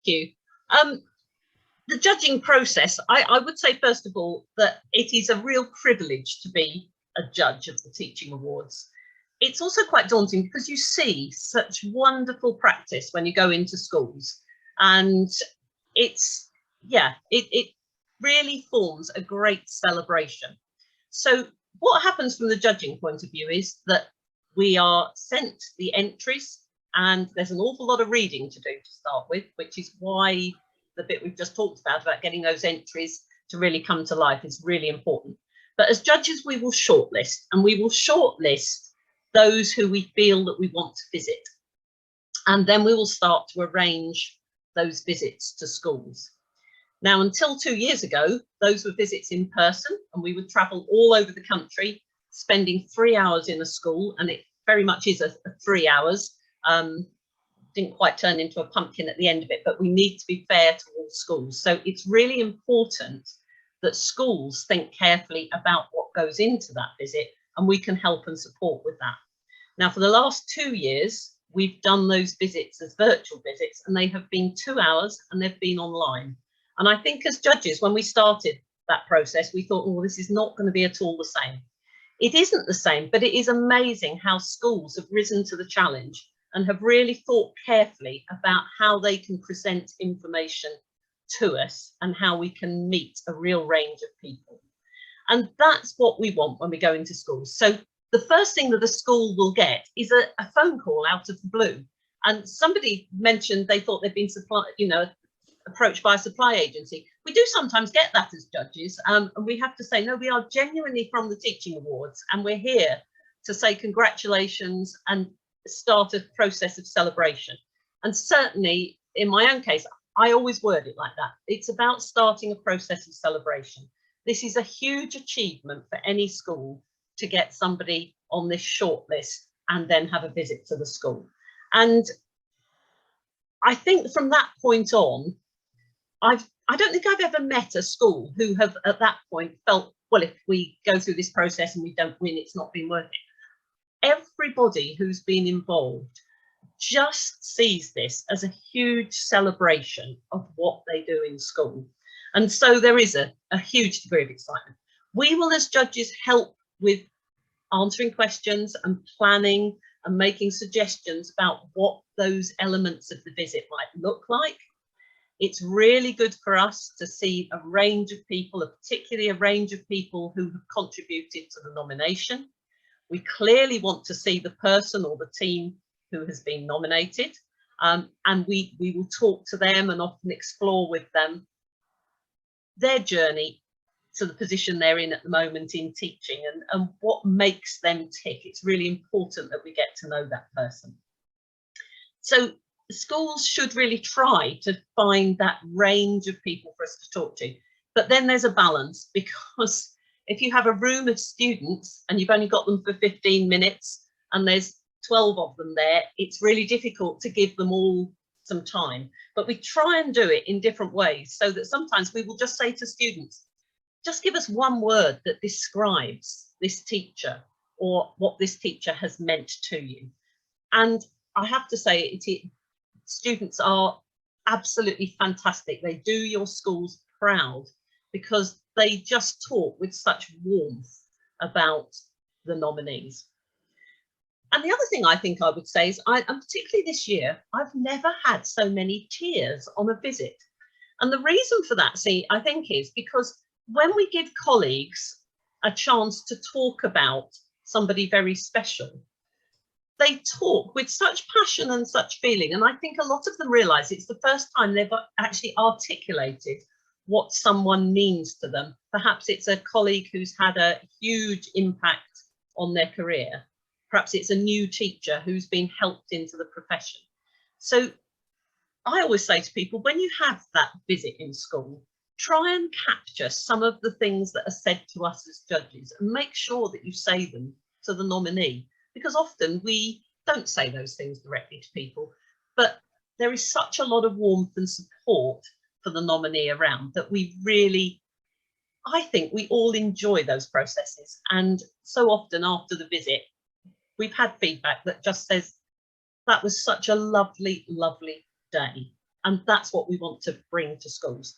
you. The judging process, I would say, first of all, that it is a real privilege to be a judge of the Teaching Awards. It's also quite daunting because you see such wonderful practice when you go into schools, and it's, yeah, it really forms a great celebration. So what happens from the judging point of view is that we are sent the entries, and there's an awful lot of reading to do to start with, which is why the bit we've just talked about getting those entries to really come to life is really important. But as judges, we will shortlist, and we will shortlist those who we feel that we want to visit. And then we will start to arrange those visits to schools. Now, until 2 years ago, those were visits in person, and we would travel all over the country, spending 3 hours in a school, and it very much is a 3 hours. Didn't quite turn into a pumpkin at the end of it, but we need to be fair to all schools. So it's really important that schools think carefully about what goes into that visit, and we can help and support with that. Now, for the last 2 years, we've done those visits as virtual visits, and they have been 2 hours and they've been online. And I think as judges, when we started that process, we thought, oh, this is not going to be at all the same. It isn't the same, but it is amazing how schools have risen to the challenge and have really thought carefully about how they can present information to us and how we can meet a real range of people. And that's what we want when we go into schools. So the first thing that a school will get is a phone call out of the blue. And somebody mentioned they thought they'd been approached by a supply agency. We do sometimes get that as judges, and we have to say, no, we are genuinely from the Teaching Awards, and we're here to say congratulations and start a process of celebration. And certainly in my own case, I always word it like that. It's about starting a process of celebration. This is a huge achievement for any school to get somebody on this shortlist and then have a visit to the school. And I think from that point on, I don't think I've ever met a school who have at that point felt, well, if we go through this process and we don't win, it's not been worth it. Everybody who's been involved just sees this as a huge celebration of what they do in school. And so there is a huge degree of excitement. We will, as judges, help with answering questions and planning and making suggestions about what those elements of the visit might look like. It's really good for us to see a range of people, particularly a range of people who have contributed to the nomination. We clearly want to see the person or the team who has been nominated, and we will talk to them and often explore with them their journey to the position they're in at the moment in teaching and what makes them tick. It's really important that we get to know that person. So schools should really try to find that range of people for us to talk to. But then there's a balance, because if you have a room of students and you've only got them for 15 minutes and there's 12 of them there, it's really difficult to give them all some time. But we try and do it in different ways, so that sometimes we will just say to students, just give us one word that describes this teacher or what this teacher has meant to you. And I have to say, students are absolutely fantastic. They do your schools proud because they just talk with such warmth about the nominees. And the other thing I think I would say is, and particularly this year, I've never had so many tears on a visit. And the reason for that, I think is because when we give colleagues a chance to talk about somebody very special, they talk with such passion and such feeling. And I think a lot of them realise it's the first time they've actually articulated what someone means to them. Perhaps it's a colleague who's had a huge impact on their career. Perhaps it's a new teacher who's been helped into the profession. So I always say to people, when you have that visit in school, try and capture some of the things that are said to us as judges and make sure that you say them to the nominee, because often we don't say those things directly to people, but there is such a lot of warmth and support for the nominee around that we really, I think we all enjoy those processes. And so often after the visit, we've had feedback that just says, that was such a lovely, lovely day. And that's what we want to bring to schools.